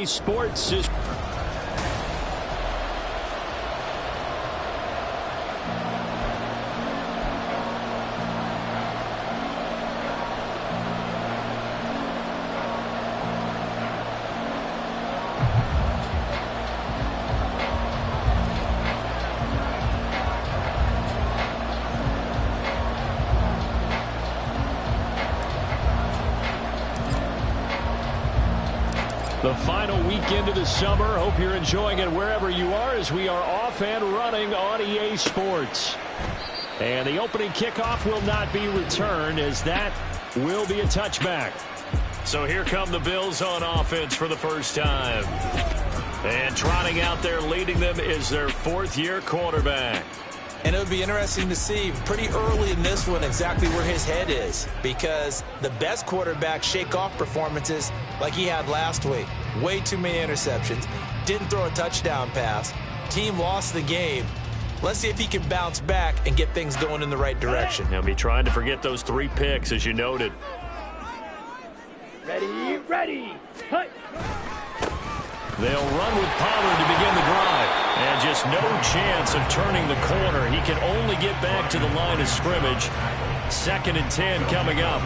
EA Sports is... The final weekend of the summer. Hope you're enjoying it wherever you are as we are off and running on EA Sports. And the opening kickoff will not be returned as that will be a touchback. So here come the Bills on offense for the first time. And trotting out there leading them is their fourth-year quarterback. And it would be interesting to see pretty early in this one exactly where his head is, because the best quarterbacks shake off performances like he had last week. Way too many interceptions. Didn't throw a touchdown pass. Team lost the game. Let's see if he can bounce back and get things going in the right direction. He'll be trying to forget those 3 picks, as you noted. Ready, ready. Hut. They'll run with Pollard to begin the drive. And just no chance of turning the corner. He can only get back to the line of scrimmage. 2nd and 10 coming up.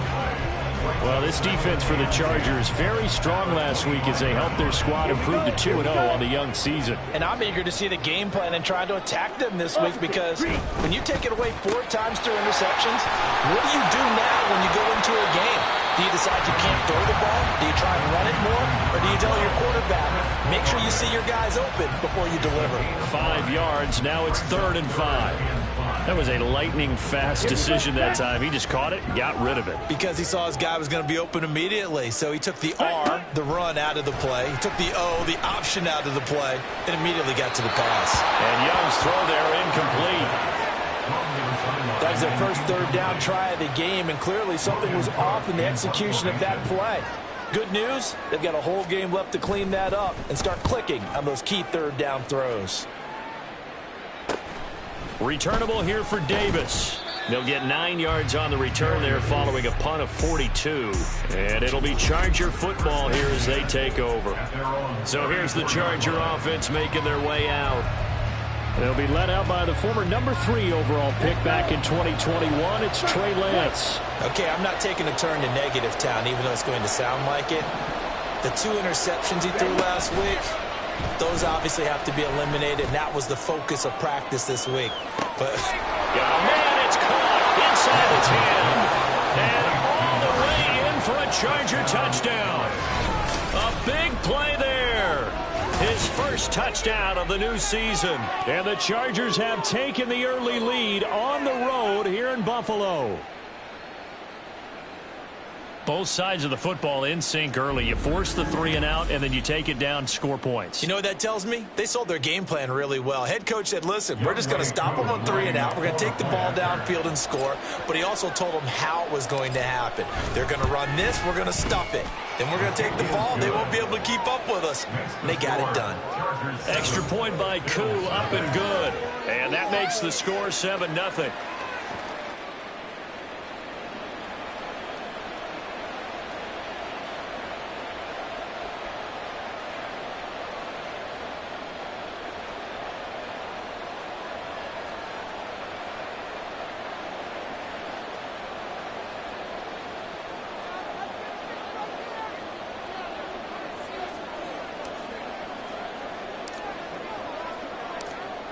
Well, this defense for the Chargers very strong last week as they helped their squad improve to 2-0 on the young season. And I'm eager to see the game plan and try to attack them this week, because when you take it away 4 times through interceptions, what do you do now when you go into a game? Do you decide you can't throw the ball? Do you try and run it more? Or do you tell your quarterback, make sure you see your guys open before you deliver? 5 yards. Now it's 3rd and 5. That was a lightning-fast decision that time. He just caught it and got rid of it. Because he saw his guy was going to be open immediately. So he took the R, the run, out of the play. He took the O, the option, out of the play, and immediately got to the pass. And Young's throw there incomplete. That was their first 3rd down try of the game, and clearly something was off in the execution of that play. Good news, they've got a whole game left to clean that up and start clicking on those key 3rd down throws. Returnable here for Davis. They'll get 9 yards on the return there following a punt of 42. And it'll be Charger football here as they take over. So here's the Charger offense making their way out. They'll be led out by the former number 3 overall pick back in 2021. It's Trey Lance. Okay, I'm not taking a turn to negative town, even though it's going to sound like it. The 2 interceptions he threw last week, those obviously have to be eliminated, and that was the focus of practice this week. But got a man, it's caught inside the 10. And all the way in for a Charger touchdown. A big play there. His first touchdown of the new season. And the Chargers have taken the early lead on the road here in Buffalo. Both sides of the football in sync early. You force the 3 and out, and then you take it down, score points. You know what that tells me? They sold their game plan really well. Head coach said, listen, we're just going to stop them on 3 and out. We're going to take the ball downfield and score. But he also told them how it was going to happen. They're going to run this. We're going to stuff it. Then we're going to take the ball. They won't be able to keep up with us. And they got it done. Extra point by Koo, up and good. And that makes the score 7-0.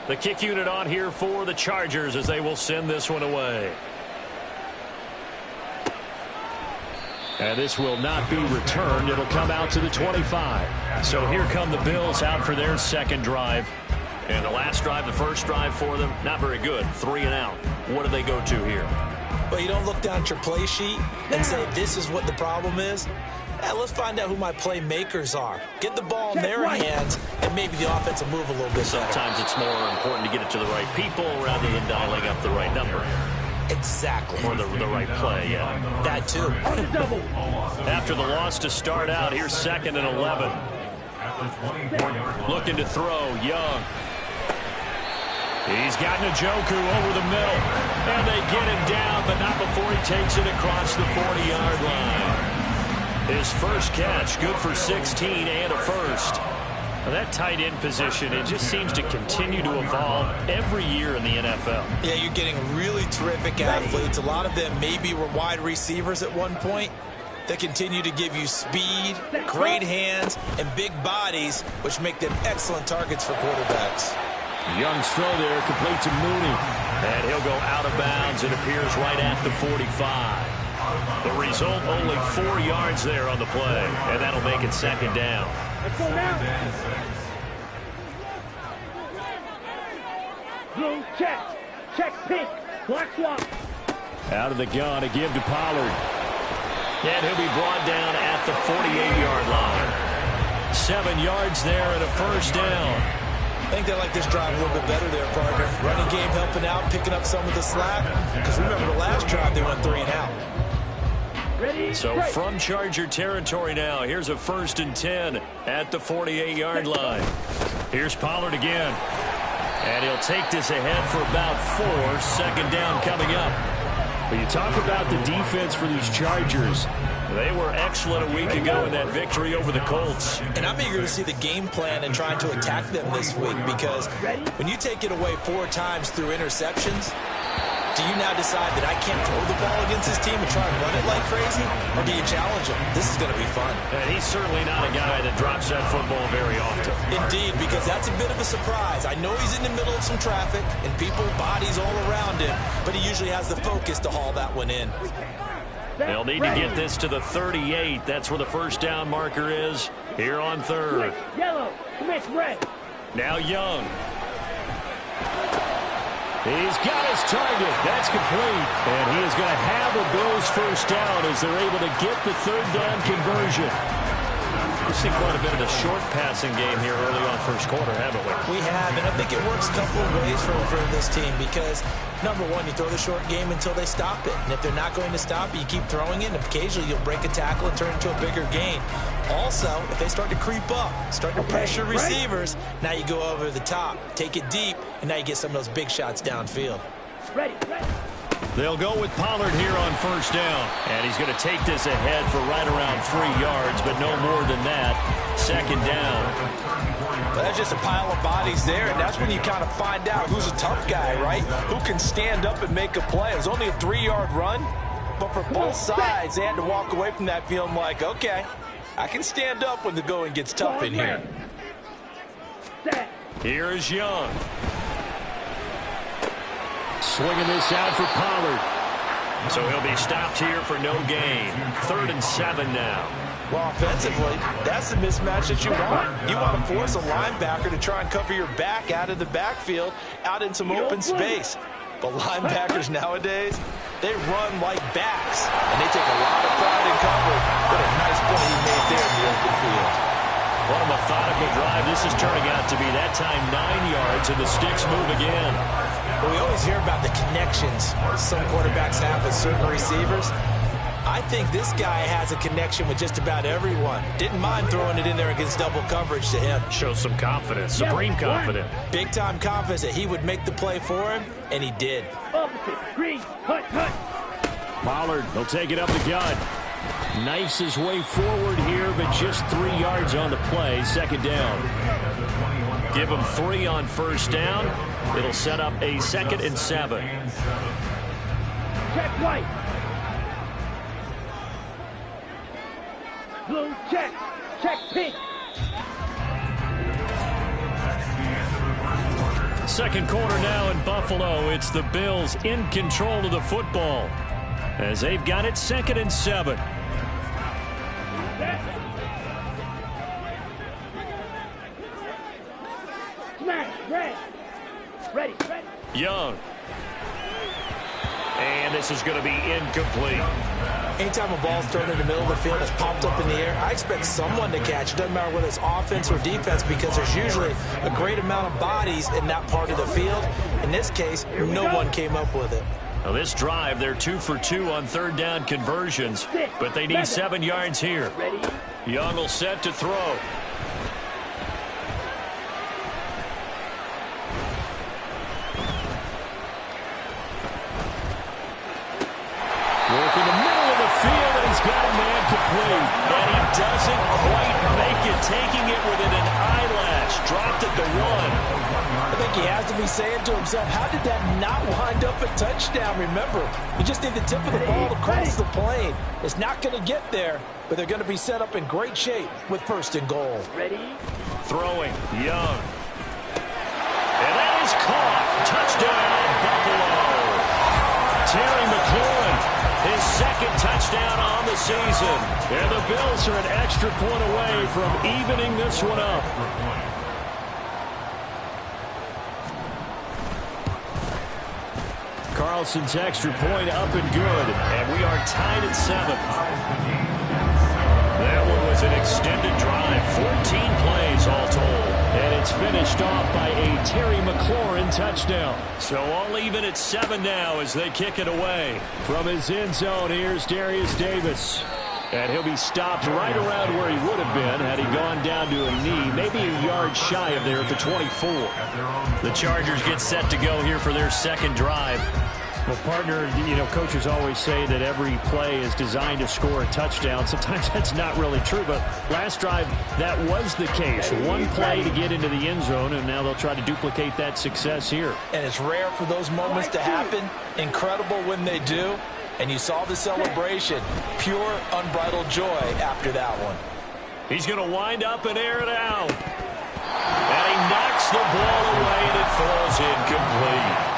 The kick unit on here for the Chargers as they will send this one away. And this will not be returned. It'll come out to the 25. So here come the Bills out for their 2nd drive. And the last drive, the first drive for them, not very good. 3 and out. What do they go to here? Well, you don't look down at your play sheet and say this is what the problem is. Let's find out who my playmakers are. Get the ball in their hands, and maybe the offense will move a little bit better. Sometimes it's more important to get it to the right people rather than dialing up the right number. Exactly. Or the right play, yeah. That too. After the loss to start out, here's 2nd and 11. Looking to throw, Young. He's got Njoku over the middle. And they get him down, but not before he takes it across the 40-yard line. His first catch, good for 16 and a first. Now that tight end position, it just seems to continue to evolve every year in the NFL. Yeah, you're getting really terrific athletes. A lot of them maybe were wide receivers at one point. They continue to give you speed, great hands, and big bodies, which make them excellent targets for quarterbacks. Young's throw there, complete to Mooney. And he'll go out of bounds. It appears right at the 45. The result, only 4 yards there on the play. And that'll make it second down. Let's go now. Blue check. Check pink. Black swap. Out of the gun to give to Pollard. And he'll be brought down at the 48-yard line. 7 yards there and a first down. I think they like this drive a little bit better there, partner. Running game helping out, picking up some of the slack. Because remember the last drive, they went 3 and out. Ready, so straight. from Charger territory now, here's a 1st and 10 at the 48-yard line. Here's Pollard again. And he'll take this ahead for about 4. Second down coming up. But you talk about the defense for these Chargers. They were excellent a week ago in that victory over the Colts. And I'm eager to see the game plan and trying to attack them this week, because when you take it away 4 times through interceptions, do you now decide that I can't throw the ball against this team and try and run it like crazy? Or do you challenge him? This is going to be fun. And he's certainly not a guy that drops that football very often. Indeed, because that's a bit of a surprise. I know he's in the middle of some traffic and people, bodies all around him, but he usually has the focus to haul that one in. They'll need to get this to the 38. That's where the first down marker is here on 3rd. Yellow. Commit red. Now Young. He's got his target. That's complete. And he is going to have a Bills first down as they're able to get the 3rd down conversion. We've seen quite a bit of a short passing game here early on first quarter, haven't we? We have, and I think it works a couple of ways for this team because, number one, you throw the short game until they stop it. And if they're not going to stop it, you keep throwing it, and occasionally you'll break a tackle and turn it into a bigger gain. Also, if they start to creep up, start to pressure receivers, now you go over the top, take it deep, and now you get some of those big shots downfield. Ready. They'll go with Pollard here on first down. And he's going to take this ahead for right around 3 yards, but no more than that. Second down. Well, that's just a pile of bodies there, and that's when you kind of find out who's a tough guy, right? Who can stand up and make a play. It was only a 3-yard run, but for both sides, they had to walk away from that feeling like, okay, I can stand up when the going gets tough in here. Here is Young. Swinging this out for Pollard. So he'll be stopped here for no gain. 3rd and 7 now. Well, offensively, that's the mismatch that you want. You want to force a linebacker to try and cover your back out of the backfield, out in some open space. But linebackers nowadays, they run like backs, and they take a lot of pride in coverage. What a nice play he made there in the open field. What a methodical drive. This is turning out to be that time 9 yards, and the sticks move again. Well, we always hear about the connections some quarterbacks have with certain receivers. I think this guy has a connection with just about everyone. Didn't mind throwing it in there against double coverage to him. Shows some confidence, supreme confidence. Big-time confidence that he would make the play for him, and he did. Opposite. Green. Cut. Pollard will take it up the gut. Knifes his way forward here, but just 3 yards on the play. Second down. Give him 3 on first down. It'll set up a 2nd and 7. Check white. Blue check. Check pink. Second quarter now in Buffalo. It's the Bills in control of the football as they've got it 2nd and 7. Smash. Red. Ready. Young. And this is going to be incomplete. Anytime a ball's thrown in the middle of the field, it's popped up in the air, I expect someone to catch. It doesn't matter whether it's offense or defense, because there's usually a great amount of bodies in that part of the field. In this case, no one came up with it. Now this drive, they're 2 for 2 on 3rd down conversions, but they need 7 yards here. Young will set to throw. Work in the middle of the field, and he's got a man complete. the one. I think he has to be saying to himself, how did that not wind up a touchdown? Remember, you just need the tip of the ball to cross the plane. It's not going to get there, but they're going to be set up in great shape with 1st and goal. Ready? Throwing, Young. And that is caught. Touchdown, Buffalo. Terry McLaurin, his 2nd touchdown on the season. And the Bills are an extra point away from evening this one up. Carlson's extra point up and good. And we are tied at 7. That one was an extended drive. 14 plays all told. And it's finished off by a Terry McLaurin touchdown. So all even at 7 now as they kick it away. From his end zone, here's Darius Davis. And he'll be stopped right around where he would have been had he gone down to a knee, maybe a yard shy of there at the 24. The Chargers get set to go here for their 2nd drive. Well, partner, coaches always say that every play is designed to score a touchdown. Sometimes that's not really true, but last drive, that was the case. One play to get into the end zone, and now they'll try to duplicate that success here. And it's rare for those moments to happen. Incredible when they do. And you saw the celebration. Pure, unbridled joy after that one. He's going to wind up and air it out. And he knocks the ball away, and it falls incomplete.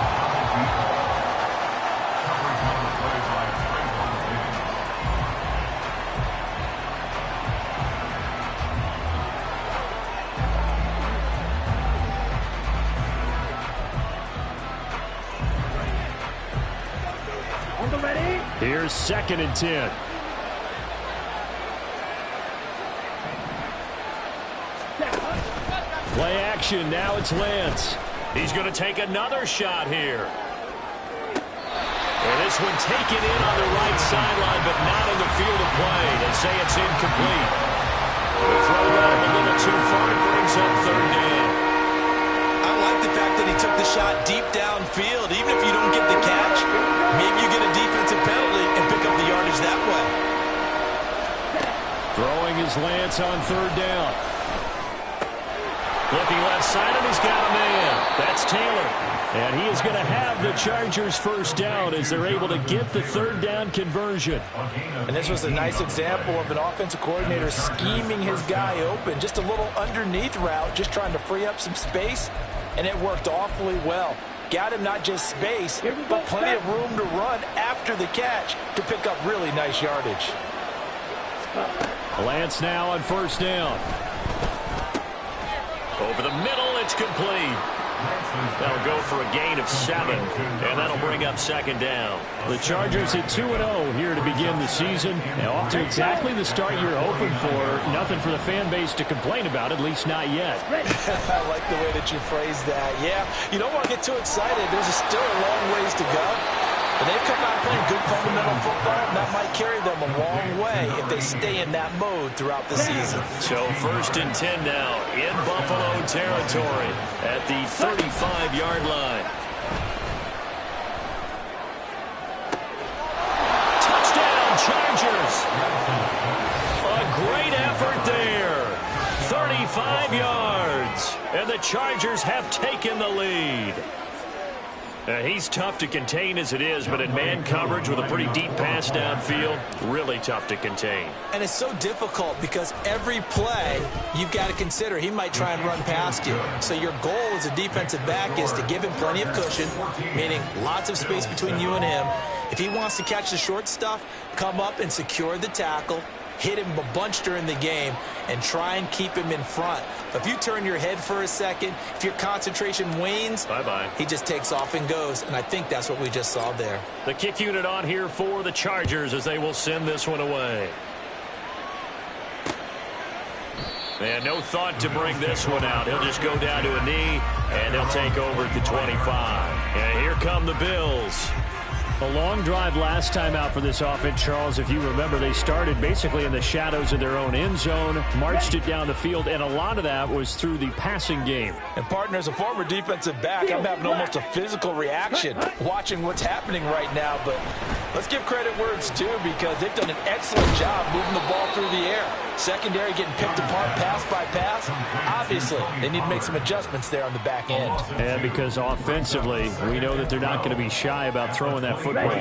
Here's 2nd and 10. Play action. Now it's Lance. He's going to take another shot here. And this one taken in on the right sideline, but not in the field of play. They say it's incomplete. The throw got him a little too far. It brings up 3rd down. I like the fact that he took the shot deep downfield. Even if you don't get the catch, maybe you get a defensive penalty and pick up the yardage that way. Throwing is Lance on 3rd down. Looking left side, and he's got a man. That's Taylor. And he is going to have the Chargers 1st down as they're able to get the 3rd down conversion. And this was a nice example of an offensive coordinator scheming his guy open. Just a little underneath route, just trying to free up some space, and it worked awfully well. Got him not just space, but plenty of room to run after the catch to pick up really nice yardage. Lance now on 1st down. Over the middle, it's complete. That'll go for a gain of 7, and that'll bring up 2nd down. The Chargers at 2-0 here to begin the season. Now off to exactly the start you're hoping for. Nothing for the fan base to complain about, at least not yet. I like the way that you phrased that. Yeah, you don't want to get too excited. There's still a long ways to go. But they've come out playing good fundamental football, and that might carry them a long way if they stay in that mode throughout the season. So 1st and 10 now in Buffalo territory at the 35-yard line. Touchdown, Chargers! A great effort there. 35 yards, and the Chargers have taken the lead. He's tough to contain as it is, but in man coverage with a pretty deep pass downfield, really tough to contain. And it's so difficult because every play you've got to consider he might try and run past you. So your goal as a defensive back is to give him plenty of cushion, meaning lots of space between you and him. If he wants to catch the short stuff, come up and secure the tackle, hit him a bunch during the game, and try and keep him in front. But if you turn your head for a second, if your concentration wanes, bye-bye. He just takes off and goes, and I think that's what we just saw there. The kick unit on here for the Chargers as they will send this one away. And no thought to bring this one out. He'll just go down to a knee, and he'll take over at the 25. And here come the Bills. A long drive last time out for this offense, Charles. If you remember, they started basically in the shadows of their own end zone, marched it down the field, and a lot of that was through the passing game. And, partner, as a former defensive back, I'm having almost a physical reaction watching what's happening right now. But Let's give credit where it's due because they've done an excellent job moving the ball through the air. Secondary getting picked apart pass by pass. Obviously, they need to make some adjustments there on the back end. And because offensively, we know that they're not going to be shy about throwing that football.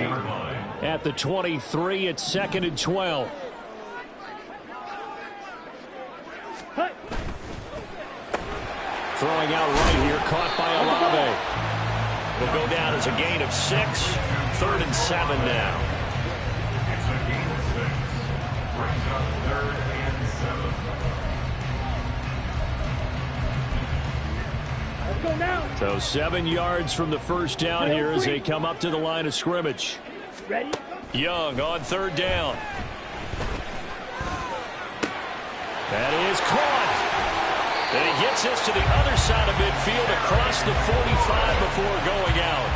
At the 23, it's 2nd and 12. Throwing out right here, caught by Olave. Will go down as a gain of 6. 3rd and 7 now. It's a gain of 6. Brings up 3rd and 7. Let's go now. So 7 yards from the first down here as they come up to the line of scrimmage. Ready? Young on 3rd down. That is caught. And he gets this to the other side of midfield across the 45 before going out.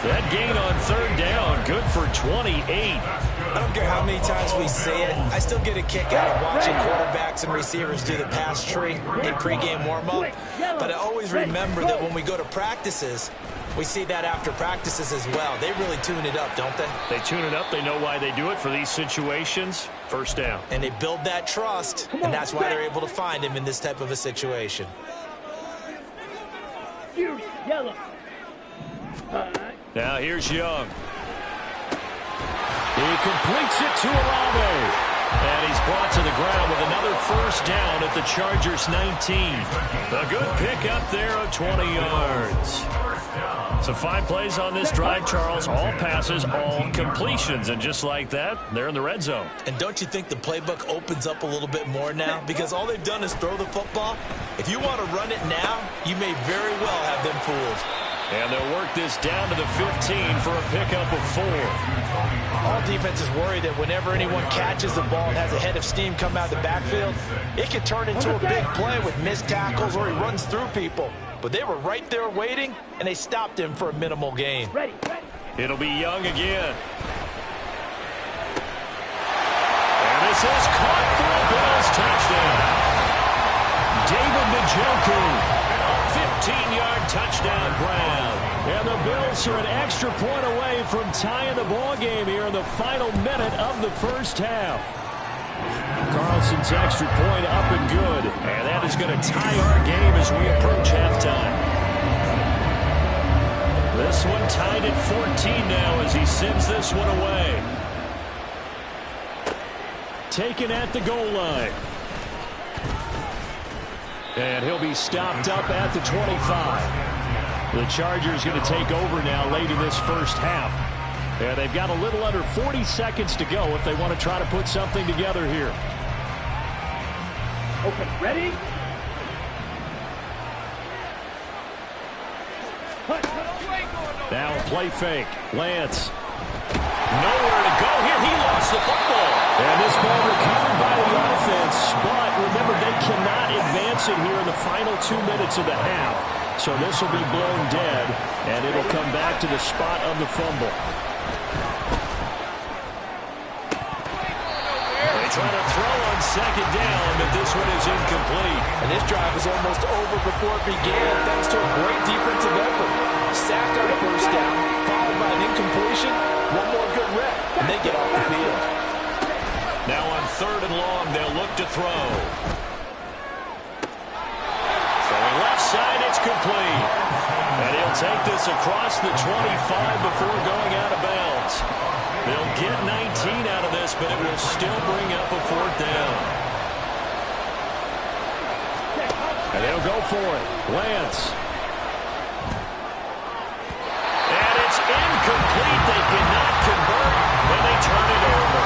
That gain on 3rd down, good for 28. I don't care how many times we say it, I still get a kick out of watching quarterbacks and receivers do the pass tree in pregame warm-up. But I always remember that when we go to practices, we see that after practices as well. They really tune it up, don't they? They tune it up. They know why they do it for these situations. 1st down. And they build that trust, and that's why they're able to find him in this type of a situation. Yellow. Now here's Young. He completes it to Olave. And he's brought to the ground with another 1st down at the Chargers 19. A good pick up there of 20 yards. So 5 plays on this drive, Charles. All passes, all completions. And just like that, they're in the red zone. And don't you think the playbook opens up a little bit more now? Because all they've done is throw the football. If you want to run it now, you may very well have them fooled. And they'll work this down to the 15 for a pickup of 4. All defenses worry that whenever anyone catches the ball and has a head of steam come out of the backfield, it could turn into a big play with missed tackles or he runs through people. But they were right there waiting, and they stopped him for a minimal gain. Ready. It'll be Young again. And this is caught for a Bills touchdown. David Njoku. 15-yard touchdown grab. And the Bills are an extra point away from tying the ball game here in the final minute of the 1st half. Carlson's extra point up and good. And that is going to tie our game as we approach halftime. This one tied at 14 now as he sends this one away. Taken at the goal line. And he'll be stopped up at the 25. The Chargers going to take over now late in this 1st half. And they've got a little under 40 seconds to go if they want to try to put something together here. Okay, ready? Now play fake. Lance. Nowhere to go here. He lost the football. And this ball recovered by the offense. But remember, they cannot advance it here in the final 2 minutes of the half. So this will be blown dead, and it'll come back to the spot of the fumble. They try to throw on 2nd down, but this one is incomplete. And this drive is almost over before it began thanks to a great defensive effort. Sacked on a 1st down, followed by an incompletion. One more good rep, and they get off the field. Now on 3rd and long, they'll look to throw. Throwing left side, it's complete. And he'll take this across the 25 before going out of bounds. They'll get 19 out of this, but it will still bring up a 4th down. And they'll go for it. Lance. And it's incomplete. They cannot convert, and they turn it over.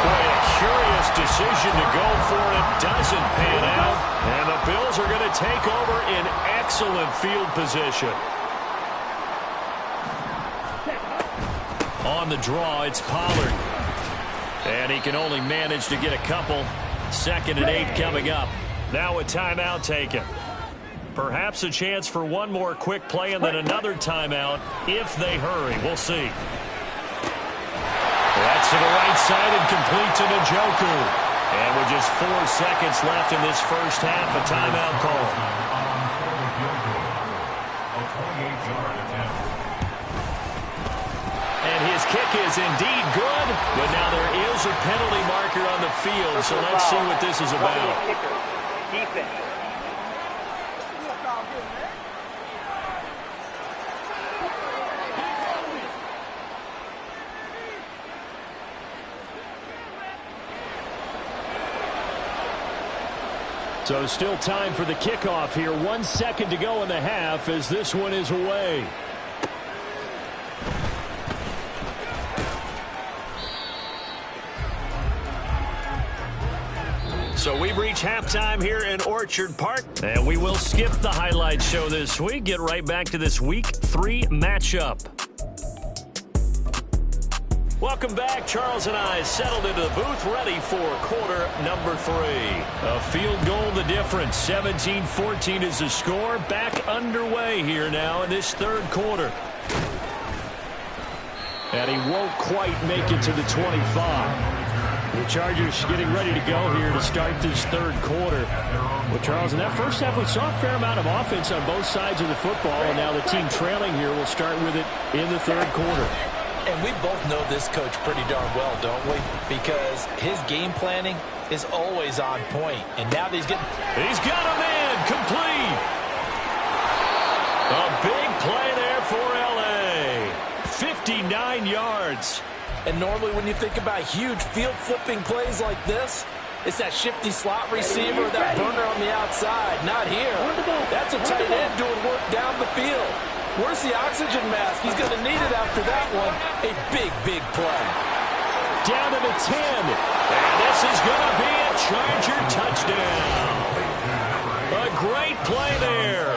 Boy, a curious decision to go for it. Doesn't pan out. And the Bills are going to take over in excellent field position. On the draw, it's Pollard. And he can only manage to get a couple. 2nd and 8 coming up. Now a timeout taken. Perhaps a chance for one more quick play and then another timeout if they hurry. We'll see. That's to the right side and complete to Njoku. And with just 4 seconds left in this 1st half, a timeout call. And his kick is indeed good, but now there is a penalty marker on the field, so let's see what this is about. Defense. So still time for the kickoff here. 1 second to go in the half as this one is away. So we've reached halftime here in Orchard Park, and we will skip the highlight show this week. Get right back to this Week 3 matchup. Welcome back. Charles and I settled into the booth, ready for quarter number 3. A field goal the difference. 17-14 is the score. Back underway here now in this third quarter. And he won't quite make it to the 25. The Chargers getting ready to go here to start this third quarter. Well, Charles, in that first half, we saw a fair amount of offense on both sides of the football, and now the team trailing here will start with it in the third quarter. And we both know this coach pretty darn well, don't we? Because his game planning is always on point. And now that he's got a man complete. A big play there for L.A. 59 yards. And normally when you think about huge field-flipping plays like this, it's that shifty slot receiver, that burner on the outside. Not here. That's a tight end doing work down the field. Where's the oxygen mask? He's going to need it after that one. A big, big play. Down to the 10. And this is going to be a Charger touchdown. A great play there.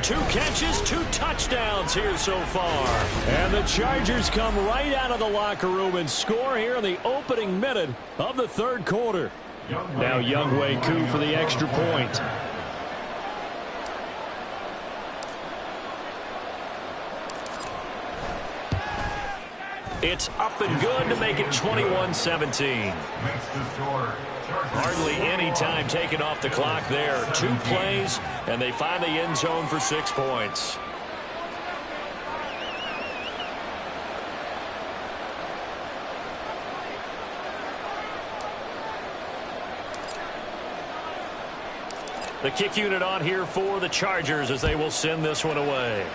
2 catches, 2 touchdowns here so far. And the Chargers come right out of the locker room and score here in the opening minute of the third quarter. Now Younghoe Koo for the extra point. It's up and good to make it 21-17. Hardly any time taken off the clock there. 2 plays, and they find the end zone for 6 points. The kick unit on here for the Chargers as they will send this one away.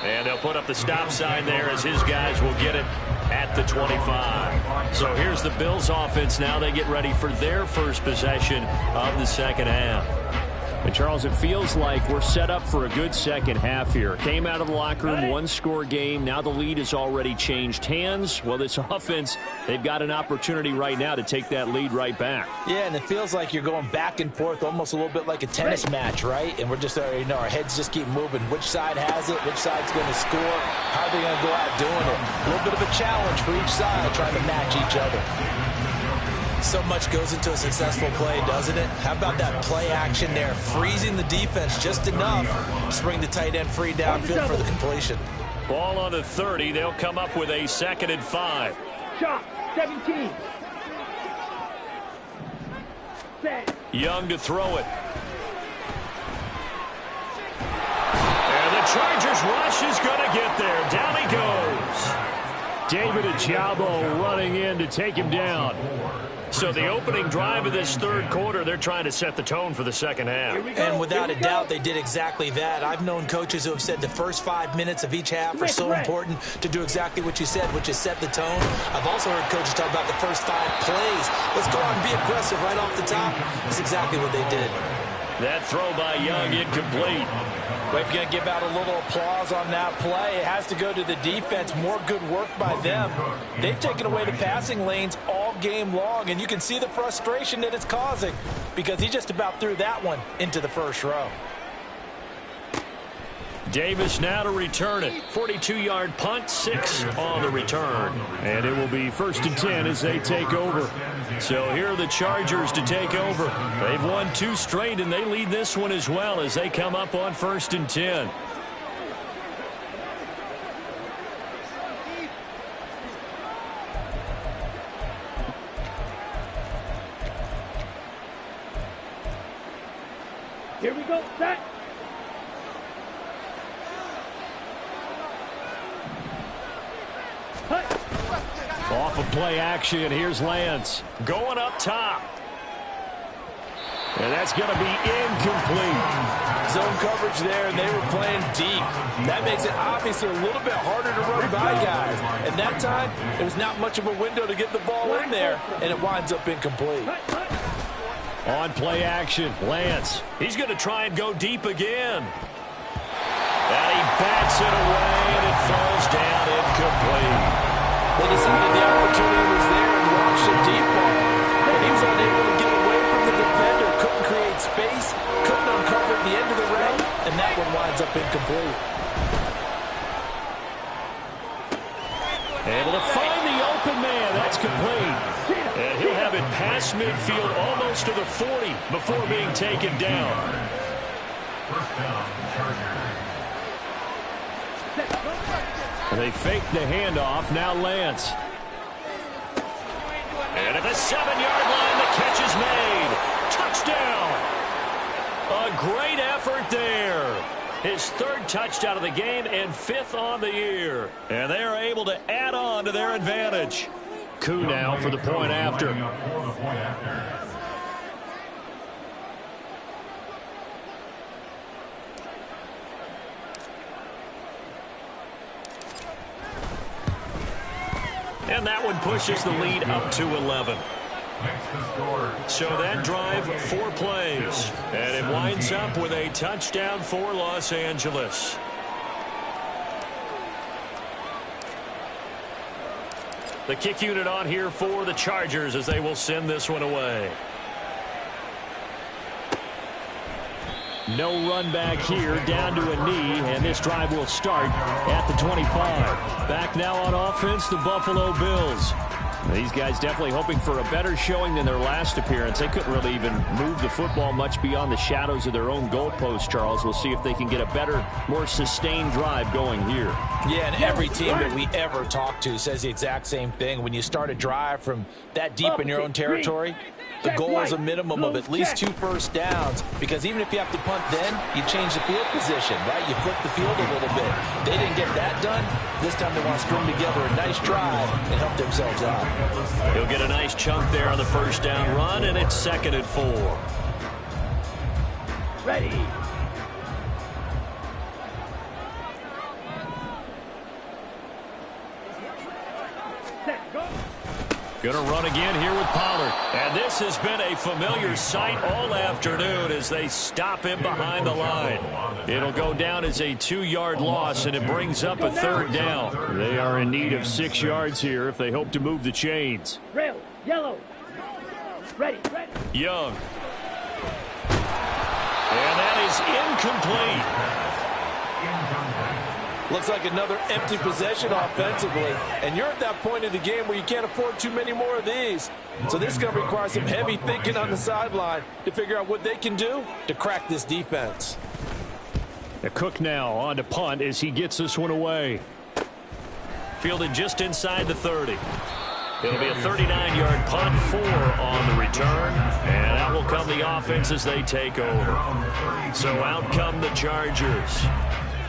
And they'll put up the stop sign there as his guys will get it at the 25. So here's the Bills offense now. They get ready for their first possession of the second half. And Charles, it feels like we're set up for a good second half here. Came out of the locker room, 1-score game. Now the lead has already changed hands. Well, this offense, they've got an opportunity right now to take that lead right back. Yeah, and it feels like you're going back and forth, almost a little bit like a tennis match, right? And we're just, you know, our heads just keep moving. Which side has it? Which side's going to score? How are they going to go out doing it? A little bit of a challenge for each side, trying to match each other. So much goes into a successful play, doesn't it? How about that play action there? Freezing the defense just enough to bring the tight end free downfield for the completion. Ball on the 30. They'll come up with a 2nd and 5. Shot, 17. Set. Young to throw it. And the Chargers rush is going to get there. Down he goes. David Ojabo running in to take him down. So the opening drive of this third quarter, they're trying to set the tone for the second half. And without a doubt, they did exactly that. I've known coaches who have said the first 5 minutes of each half are so important to do exactly what you said, which is set the tone. I've also heard coaches talk about the first 5 plays. Let's go out and be aggressive right off the top. That's exactly what they did. That throw by Young incomplete. But if you're going to give out a little applause on that play, it has to go to the defense. More good work by them. They've taken away the passing lanes all game long, and you can see the frustration that it's causing because he just about threw that one into the first row. Davis now to return it. 42-yard punt, 6 on the return. And it will be 1st and 10 as they take over. So here are the Chargers to take over. They've won 2 straight, and they lead this one as well as they come up on 1st and 10. Here we go, set. play action. Here's Lance going up top. And that's going to be incomplete. Zone coverage there, and they were playing deep. That makes it obviously a little bit harder to run by guys. And that time, there was not much of a window to get the ball in there, and it winds up incomplete. On play action, Lance. He's going to try and go deep again. And he bats it away, and it falls down incomplete. They decided the opportunity was there and launched a deep ball. But he was unable to get away from the defender, couldn't create space, couldn't uncover at the end of the route, and that one winds up incomplete. Able to find the open man. That's complete. And he'll have it past midfield almost to the 40 before being taken down. First down, Chargers. They fake the handoff. Now Lance. And at the 7-yard line, the catch is made. Touchdown. A great effort there. His 3rd touchdown of the game and 5th on the year. And they are able to add on to their advantage. Koo now for the point after. And that one pushes the lead up to 11. So that drive, 4 plays. And it winds up with a touchdown for Los Angeles. The kick unit on here for the Chargers as they will send this one away. No run back here, down to a knee, and this drive will start at the 25. Back now on offense, the Buffalo Bills. These guys definitely hoping for a better showing than their last appearance. They couldn't really even move the football much beyond the shadows of their own goalpost, Charles. We'll see if they can get a better, more sustained drive going here. Yeah, and every team that we ever talk to says the exact same thing. When you start a drive from that deep in your own territory, the goal is a minimum of at least 2 first downs, because even if you have to punt then, you change the field position, right? You flip the field a little bit. They didn't get that done. This time they want to string together a nice drive and help themselves out. He'll get a nice chunk there on the first down run, and it's 2nd and 4. Ready. Set, go. Going to run again here with Pollard. And this has been a familiar sight all afternoon as they stop him behind the line. It'll go down as a 2-yard loss, and it brings up a 3rd down. They are in need of 6 yards here if they hope to move the chains. Rail, yellow. Ready, ready. Young. And that is incomplete. Looks like another empty possession offensively. And you're at that point in the game where you can't afford too many more of these. So this is going to require some heavy thinking on the sideline to figure out what they can do to crack this defense. Cook now on to punt as he gets this one away. Fielded just inside the 30. It'll be a 39-yard punt, 4 on the return. And out will come the offense as they take over. So out come the Chargers.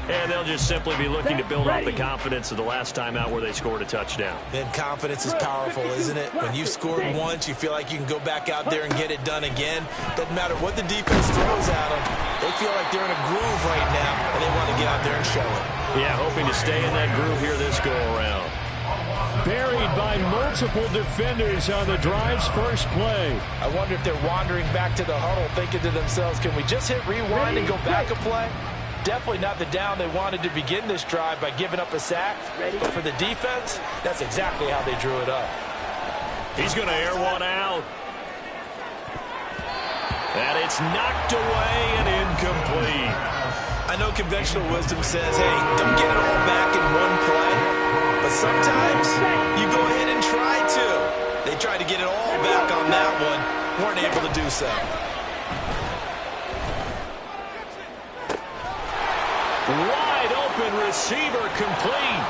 And they'll just simply be looking to build off the confidence of the last time out where they scored a touchdown. Then confidence is powerful, isn't it? When you've scored once, you feel like you can go back out there and get it done again. Doesn't matter what the defense throws at them. They feel like they're in a groove right now, and they want to get out there and show it. Yeah, hoping to stay in that groove here this go-around. Buried by multiple defenders on the drive's first play. I wonder if they're wandering back to the huddle thinking to themselves, can we just hit rewind and go back a play? Definitely not the down they wanted to begin this drive by giving up a sack. But for the defense, that's exactly how they drew it up. He's going to air one out. And it's knocked away and incomplete. I know conventional wisdom says, hey, don't get it all back in one play. But sometimes you go ahead and try to. They tried to get it all back on that one. Weren't able to do so. Wide open receiver complete.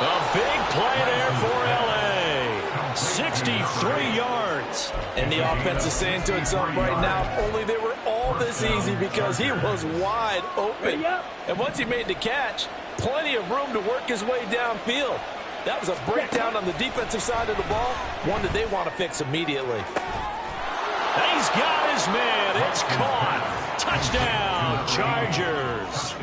A big play there for L.A. 63 yards. And the offense is saying to itself right now, if only they were all this easy, because he was wide open. And once he made the catch, plenty of room to work his way downfield. That was a breakdown on the defensive side of the ball, one that they want to fix immediately. He's got his man. It's caught. Touchdown, Chargers.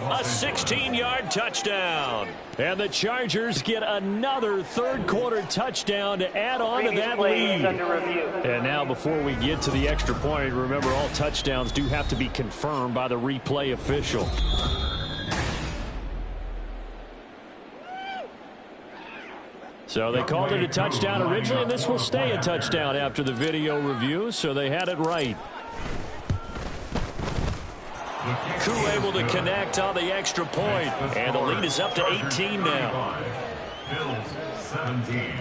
A 16-yard touchdown. And the Chargers get another third-quarter touchdown to add on to that lead. And now before we get to the extra point, remember all touchdowns do have to be confirmed by the replay official. So they called it a touchdown originally, and this will stay a touchdown after the video review, so they had it right. Koo able to connect on the extra point, and the lead is up to 18 now. Bills 17.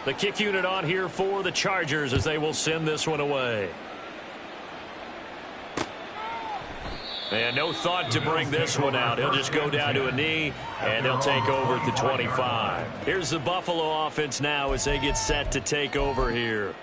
The kick unit on here for the Chargers as they will send this one away. And no thought to bring this one out. He'll just go down to a knee, and they'll take over at the 25. Here's the Buffalo offense now as they get set to take over here.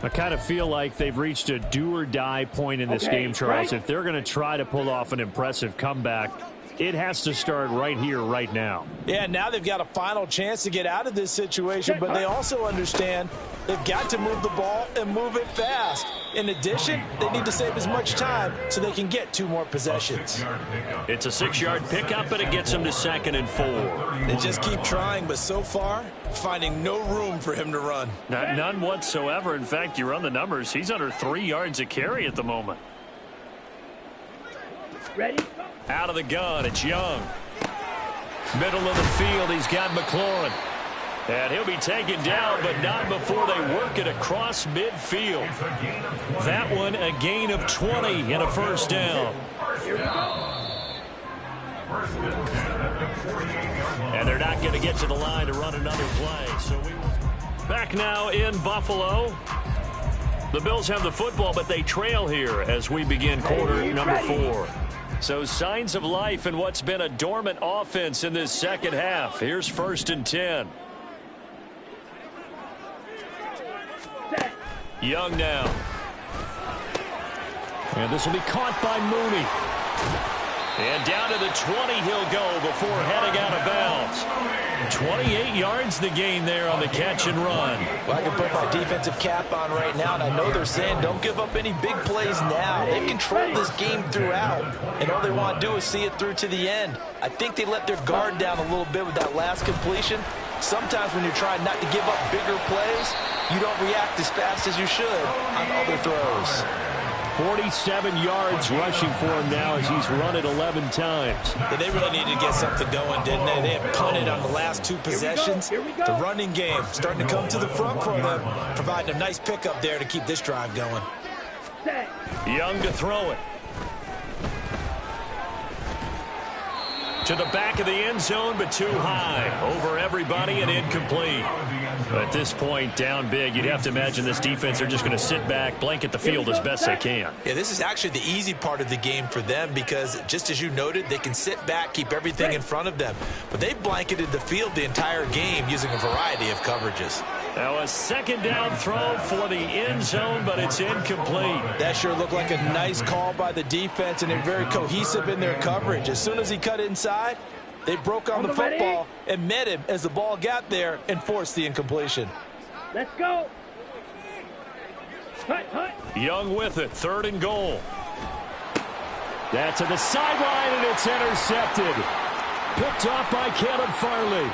I kind of feel like they've reached a do-or-die point in this game, Charles. If they're going to try to pull off an impressive comeback, it has to start right here, right now. Yeah, now they've got a final chance to get out of this situation, but they also understand they've got to move the ball and move it fast. In addition, they need to save as much time so they can get 2 more possessions. It's a 6-yard pickup, and it gets them to 2nd and 4. They just keep trying, but so far, finding no room for him to run. None whatsoever. In fact, you run the numbers. He's under 3 yards a carry at the moment. Ready? Out of the gun, it's Young. Middle of the field, he's got McLaurin. And he'll be taken down, but not before they work it across midfield. That one, a gain of 20 and a first down. And they're not going to get to the line to run another play. So back now in Buffalo. The Bills have the football, but they trail here as we begin quarter number 4. So signs of life in what's been a dormant offense in this second half. Here's 1st and 10. Young now. And this will be caught by Mooney. And down to the 20 he'll go before heading out of bounds. 28 yards the gain there on the catch and run. Well, I can put my defensive cap on right now, and I know they're saying don't give up any big plays now. They've controlled this game throughout, and all they want to do is see it through to the end. I think they let their guard down a little bit with that last completion. Sometimes when you're trying not to give up bigger plays, you don't react as fast as you should on other throws. 47 yards rushing for him now as he's run it 11 times. Yeah, they really needed to get something going, didn't they? They had punted on the last 2 possessions. The running game starting to come to the front for them, providing a nice pickup there to keep this drive going. Young to throw it. To the back of the end zone, but too high. Over everybody and incomplete. At this point, down big, you'd have to imagine this defense are just going to sit back, blanket the field as best they can. Yeah, this is actually the easy part of the game for them because, just as you noted, they can sit back, keep everything in front of them. But they've blanketed the field the entire game using a variety of coverages. Now a 2nd down throw for the end zone, but it's incomplete. That sure looked like a nice call by the defense, and they're very cohesive in their coverage. As soon as he cut inside, they broke on the football and met him as the ball got there and forced the incompletion. Let's go. Hut, hut. Young with it, 3rd and goal. That's to the sideline, and it's intercepted. Picked off by Caleb Farley.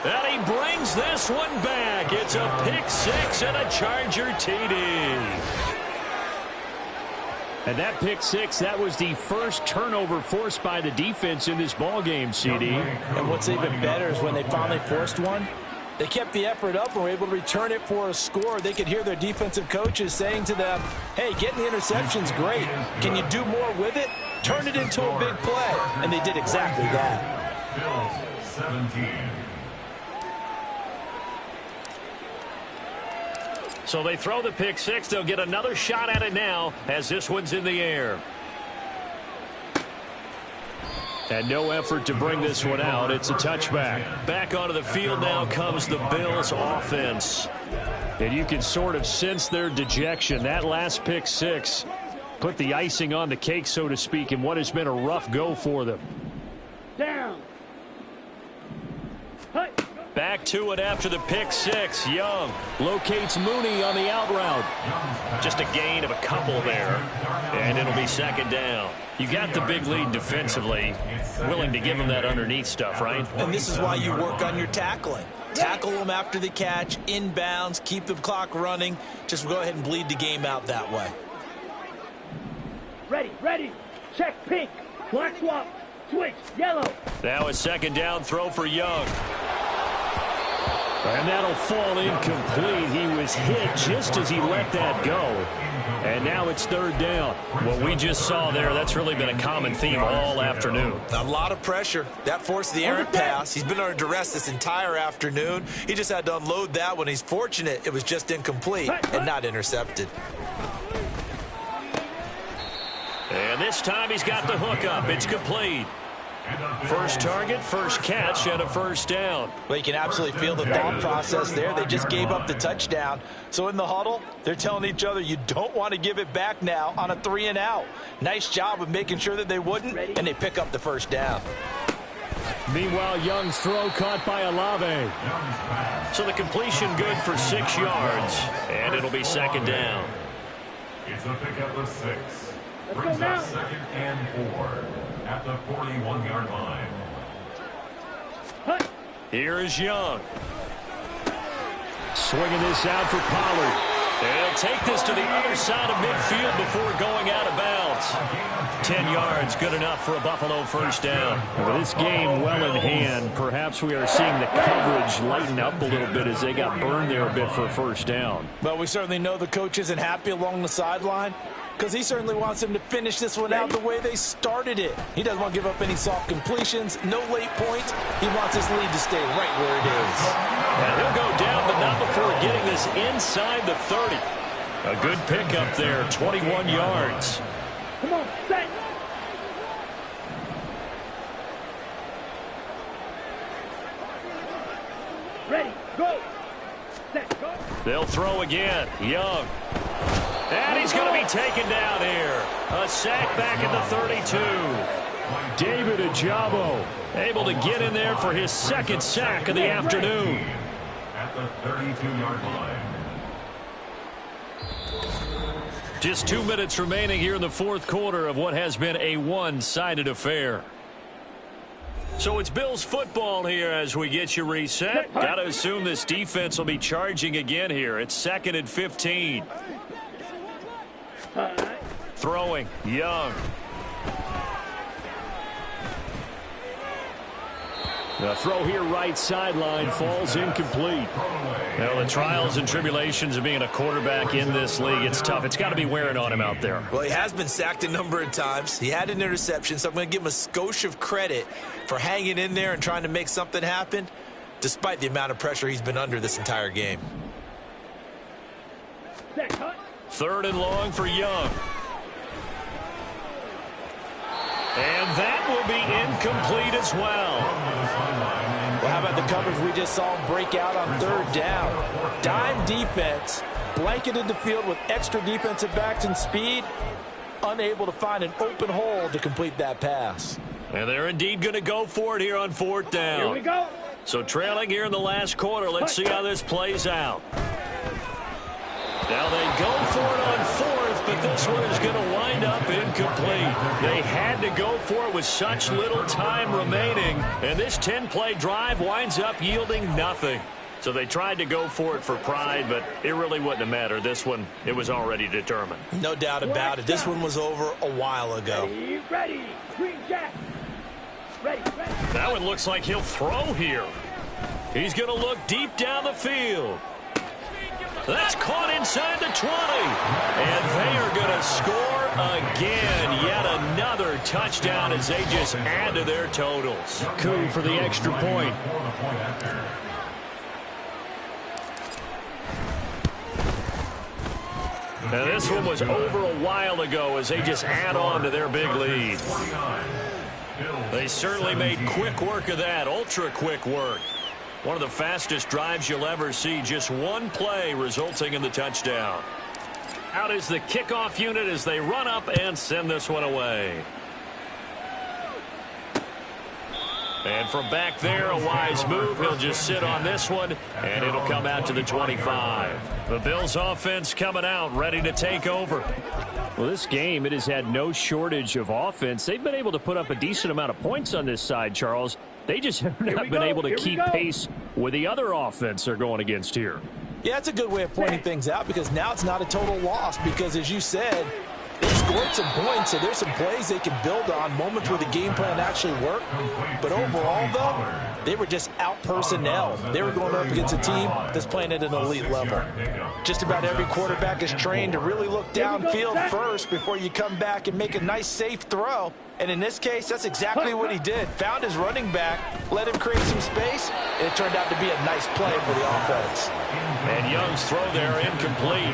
And he brings this one back. It's a pick 6 and a Charger TD. And that pick 6, that was the first turnover forced by the defense in this ballgame, CD. And what's even better is when they finally forced one, they kept the effort up and were able to return it for a score. They could hear their defensive coaches saying to them, hey, getting the interception's great. Can you do more with it? Turn it into a big play. And they did exactly that. Bills 17. So they throw the pick 6. They'll get another shot at it now as this one's in the air. And no effort to bring this one out. It's a touchback. Back onto the field now comes the Bills offense. And you can sort of sense their dejection. That last pick six put the icing on the cake, so to speak, in what has been a rough go for them. Down. Back to it after the pick six. Young locates Mooney on the out route. Just a gain of a couple there, and it'll be second down. You got the big lead defensively, willing to give them that underneath stuff, right? And this is why you work on your tackling. Tackle them after the catch, inbounds, keep the clock running. Just go ahead and bleed the game out that way. Ready, ready. Check pink. Black swap. Switch, yellow. Now a second down throw for Young. And that'll fall incomplete. He was hit just as he let that go. And now it's third down. What we just saw there, that's really been a common theme all afternoon. A lot of pressure. That forced the errant pass. He's been under duress this entire afternoon. He just had to unload that one. He's fortunate it was just incomplete and not intercepted. And this time he's got the hook up. It's complete. First target, first catch, and a first down. Well, you can absolutely feel the thought process there. They just gave up the touchdown. So in the huddle, they're telling each other, you don't want to give it back now on a 3-and-out. Nice job of making sure that they wouldn't, and they pick up the first down. Meanwhile, Young's throw caught by Olave. So the completion good for 6 yards, and it'll be second down. It's a pickup of 6. Let's Brings go now. up 2nd and 4 at the 41-yard line. Here is Young. Swinging this out for Pollard. They'll take this to the other side of midfield before going out of bounds. 10 yards, good enough for a Buffalo first down. With this game well in hand, perhaps we are seeing the coverage lighten up a little bit as they got burned there a bit for a first down. But we certainly know the coach isn't happy along the sideline, because he certainly wants them to finish this one out the way they started it. He doesn't want to give up any soft completions, no late points. He wants his lead to stay right where it is. And he'll go down, but not before getting this inside the 30. A good pickup there, 21 yards. Come on, set. Ready, go. Set, go. They'll throw again. Young. And he's going to be taken down here. A sack back at the 32. David Ojabo able to get in there for his second sack of the afternoon. At the 32-yard line. Just 2 minutes remaining here in the fourth quarter of what has been a one-sided affair. So it's Bills football here as we get you reset. Got to assume this defense will be charging again here. It's 2nd and 15. Throwing, Young. The throw here right sideline falls incomplete. Well, the trials and tribulations of being a quarterback in this league, it's tough. It's got to be wearing on him out there. Well, he has been sacked a number of times. He had an interception, so I'm going to give him a skosh of credit for hanging in there and trying to make something happen, despite the amount of pressure he's been under this entire game. Set, cut. 3rd and long for Young. And that will be incomplete as well. Well, how about the coverage we just saw him break out on 3rd down? Dime defense, blanketed the field with extra defensive backs and speed, unable to find an open hole to complete that pass. And they're indeed going to go for it here on 4th down. Here we go. So trailing here in the last quarter. Let's see how this plays out. Now they go for it on 4th, but this one is going to wind up incomplete. They had to go for it with such little time remaining, and this 10-play drive winds up yielding nothing. So they tried to go for it for pride, but it really wouldn't have mattered. This one, it was already determined. No doubt about it. This one was over a while ago. Ready, ready. Green Jack. Ready, ready. That one looks like he'll throw here. He's going to look deep down the field. That's caught inside the 20. And they are going to score again. Yet another touchdown as they just add to their totals. Coup for the extra point. Now this one was over a while ago as they just add on to their big lead. They certainly made quick work of that, ultra quick work. One of the fastest drives you'll ever see. Just one play resulting in the touchdown. Out is the kickoff unit as they run up and send this one away. And from back there, a wise move. He'll just sit on this one, and it'll come out to the 25. The Bills offense coming out, ready to take over. Well, this game, it has had no shortage of offense. They've been able to put up a decent amount of points on this side, Charles. They just have not been able to keep pace with the other offense they're going against here. Yeah, that's a good way of pointing things out because now it's not a total loss because, as you said, they scored some points, so there's some plays they can build on, moments where the game plan actually worked. But overall, though, they were just out-personnel. They were going up against a team that's playing at an elite level. Just about every quarterback is trained to really look downfield first before you come back and make a nice, safe throw. And in this case, that's exactly what he did. Found his running back, let him create some space, and it turned out to be a nice play for the offense. And Young's throw there incomplete.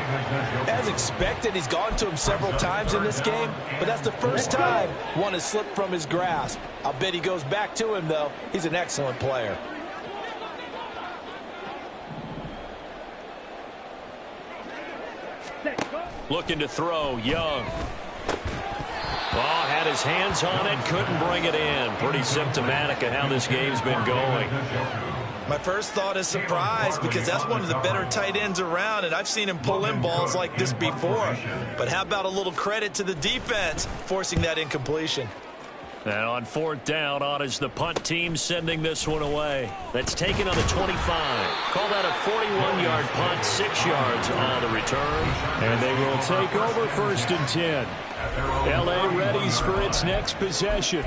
As expected, he's gone to him several times in this game, but that's the first time one has slipped from his grasp. I'll bet he goes back to him, though. He's an excellent player. Looking to throw, Young. Oh, had his hands on it, couldn't bring it in. Pretty symptomatic of how this game's been going. My first thought is surprise because that's one of the better tight ends around, and I've seen him pull in balls like this before. But how about a little credit to the defense forcing that incompletion? And on fourth down, on is the punt team sending this one away. That's taken on the 25. Called out a 41-yard punt, 6 yards on the return. And they will take over 1st and 10. L.A. readies for its next possession.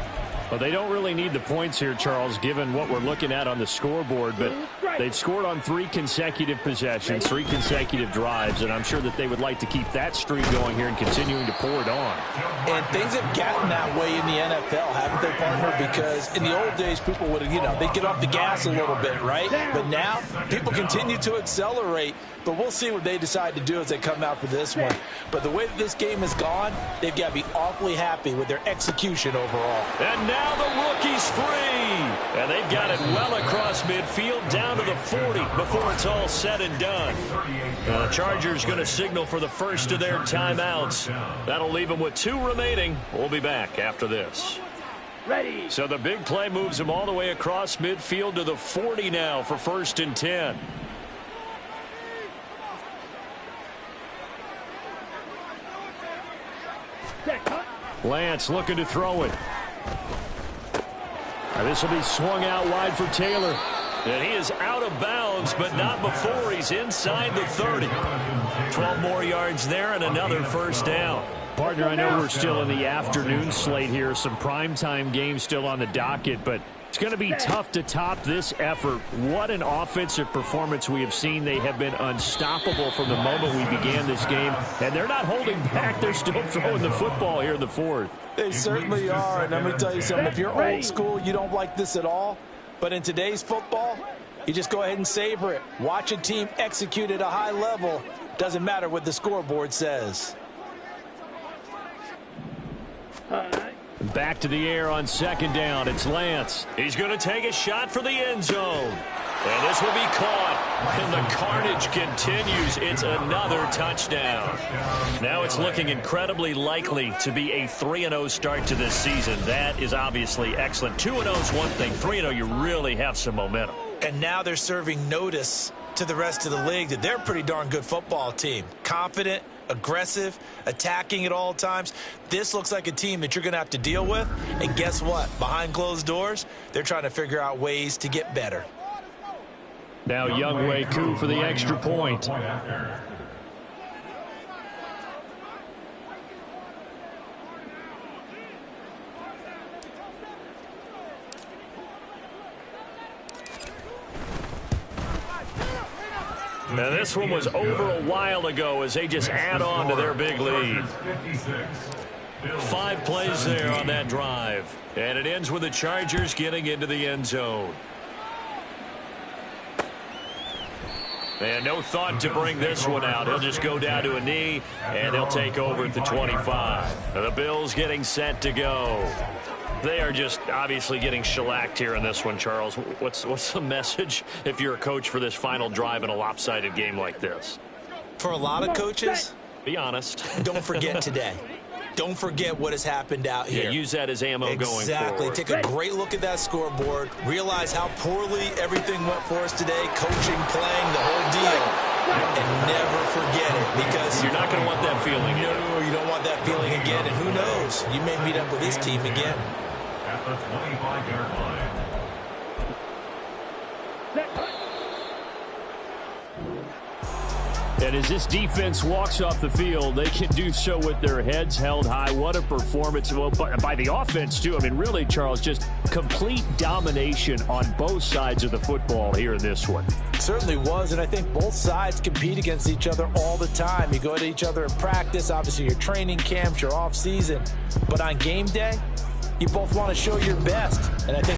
Well, they don't really need the points here, Charles, given what we're looking at on the scoreboard. But they've scored on 3 consecutive possessions, 3 consecutive drives, and I'm sure that they would like to keep that streak going here and continuing to pour it on. And things have gotten that way in the NFL, haven't they, partner? Because in the old days, people would, they'd get off the gas a little bit, right? But now, people continue to accelerate. But we'll see what they decide to do as they come out for this one. But the way that this game has gone, they've got to be awfully happy with their execution overall. And now the rookie's free. And they've got it well across midfield down to the 40 before it's all said and done. The Chargers going to signal for the first of their timeouts. That'll leave them with 2 remaining. We'll be back after this. Ready. So the big play moves them all the way across midfield to the 40 now for 1st and 10. Lance looking to throw it. This will be swung out wide for Taylor. And he is out of bounds, but not before he's inside the 30. 12 more yards there and another 1st down. Partner, I know we're still in the afternoon slate here. Some primetime games still on the docket, but it's going to be tough to top this effort. What an offensive performance we have seen. They have been unstoppable from the moment we began this game, and they're not holding back. They're still throwing the football here in the 4th. They certainly are, and let me tell you something. If you're old school, you don't like this at all. But in today's football, you just go ahead and savor it. Watch a team execute at a high level. Doesn't matter what the scoreboard says. Back to the air on 2nd down. It's Lance. He's going to take a shot for the end zone. And this will be caught. And the carnage continues. It's another touchdown. Now it's looking incredibly likely to be a 3-0 start to this season. That is obviously excellent. 2-0 is one thing. 3-0, you really have some momentum. And now they're serving notice to the rest of the league that they're a pretty darn good football team. Confident, aggressive, attacking at all times. This looks like a team that you're going to have to deal with. And guess what? Behind closed doors, they're trying to figure out ways to get better. Now Younghoe Koo for the extra point. Now this one was over a while ago as they just add on to their big lead. 5 plays there on that drive. And it ends with the Chargers getting into the end zone. And no thought to bring this one out. He'll just go down to a knee, and he'll take over at the 25. The Bills getting set to go. They are just obviously getting shellacked here in this one, Charles. What's the message if you're a coach for this final drive in a lopsided game like this? For a lot of coaches, be honest. Don't forget today. Don't forget what has happened out here. Yeah, use that as ammo going forward. Exactly. Take a great look at that scoreboard. Realize how poorly everything went for us today. Coaching, playing, the whole deal. And never forget it, because you're not going to want that feeling. No, you don't want that feeling again. And who knows? You may meet up with this team again. At the 25-yard line. And as this defense walks off the field, they can do so with their heads held high. What a performance by the offense, too. I mean, really, Charles, just complete domination on both sides of the football here in this one. Certainly was, and I think both sides compete against each other all the time. You go to each other in practice, obviously your training camps, your off season. But on game day, you both want to show your best. And I think